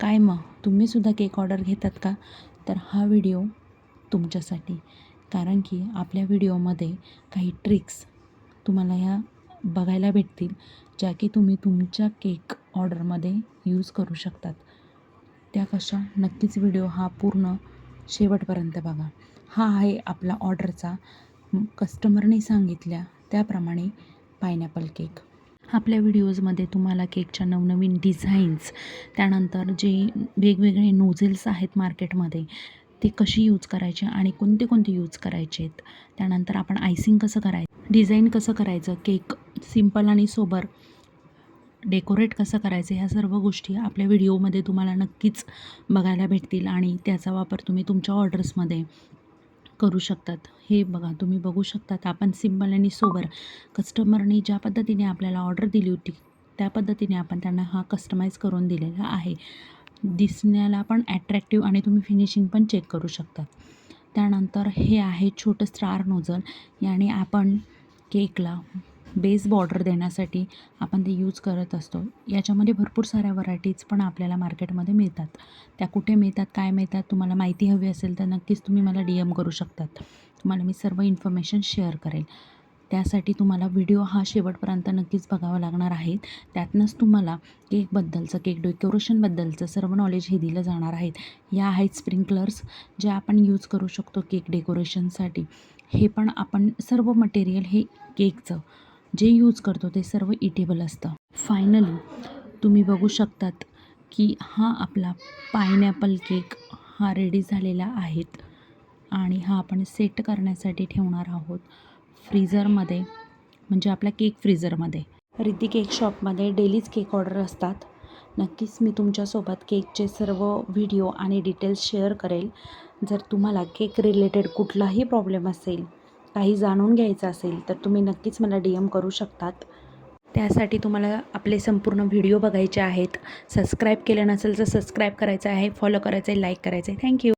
काय मग तुम्हीसुद्धा केक ऑर्डर घेतात का? तर हा व्हिडिओ तुमच्यासाठी. कारण की आपल्या व्हिडिओमध्ये काही ट्रिक्स तुम्हाला ह्या बघायला भेटतील, ज्या की तुम्ही तुमच्या केक ऑर्डरमध्ये यूज करू शकतात. त्या कशा? नक्कीच व्हिडिओ हा पूर्ण शेवटपर्यंत बघा. हा आहे आपला ऑर्डरचा कस्टमरने सांगितल्या त्याप्रमाणे पायनॅपल केक. आपल्या व्हिडिओजमध्ये तुम्हाला केकच्या नवनवीन डिझाईन्स, त्यानंतर जे वेगवेगळे नोझल्स आहेत मार्केटमध्ये ते कशी यूज करायचे आणि कोणते कोणते यूज करायचे आहेत, त्यानंतर आपण आयसिंग कसं करायचं, डिझाईन कसं करायचं, केक सिम्पल आणि सोबर डेकोरेट कसं करायचं, ह्या सर्व गोष्टी आपल्या व्हिडिओमध्ये तुम्हाला नक्कीच बघायला भेटतील आणि त्याचा वापर तुम्ही तुमच्या ऑर्डर्समध्ये करू शकतात. हे बघा, तुम्ही बघू शकतात आपण सिम्पल आणि सोबर कस्टमरने ज्या पद्धतीने आपल्याला ऑर्डर दिली होती त्या पद्धतीने आपण त्यांना हा कस्टमाइज करून दिलेला आहे. दिसण्याला पण ॲट्रॅक्टिव्ह आणि तुम्ही फिनिशिंग पण चेक करू शकता. त्यानंतर हे आहे छोटं स्टार नोझल, याने आपण केकला बेस बॉर्डर देण्यासाठी आपण ते यूज करत असतो. याच्यामध्ये भरपूर साऱ्या व्हरायटीज पण आपल्याला मार्केटमध्ये मिळतात. त्या कुठे मिळतात, काय मिळतात, तुम्हाला माहिती हवी असेल तर नक्कीच तुम्ही मला DM करू शकतात. तुम्हाला मी सर्व इन्फॉर्मेशन शेअर करेल. त्यासाठी तुम्हाला व्हिडिओ हा शेवटपर्यंत नक्कीच बघावा लागणार आहे. त्यातनंच तुम्हाला केकबद्दलचं, केक डेकोरेशनबद्दलचं सर्व नॉलेज हे दिलं जाणार आहेत. या आहेत स्प्रिंकलर्स, जे आपण यूज करू शकतो केक डेकोरेशनसाठी. हे पण आपण सर्व मटेरियल हे केकचं जे यूज करतो ते सर्व इटेबल असतं. फायनली तुम्ही बघू शकतात की हा आपला पायनॅपल केक हा रेडी झालेला आहेत आणि हा आपण सेट करण्यासाठी ठेवणार आहोत फ्रीझरमध्ये, म्हणजे आपल्या केक फ्रीझरमध्ये. रिद्धी केक शॉपमध्ये डेलीच केक ऑर्डर असतात. नक्कीच मी तुमच्यासोबत केकचे सर्व व्हिडिओ आणि डिटेल्स शेअर करेल. जर तुम्हाला केक रिलेटेड कुठलाही प्रॉब्लेम असेल, काही जाणून घ्यायचं असेल तर तुम्ही नक्कीच मला DM करू शकतात. त्यासाठी तुम्हाला आपले संपूर्ण व्हिडिओ बघायचे आहेत. सबस्क्राईब केलं नसेल तर सबस्क्राईब करायचं आहे, फॉलो करायचं आहे, लाईक करायचं आहे. थँक्यू.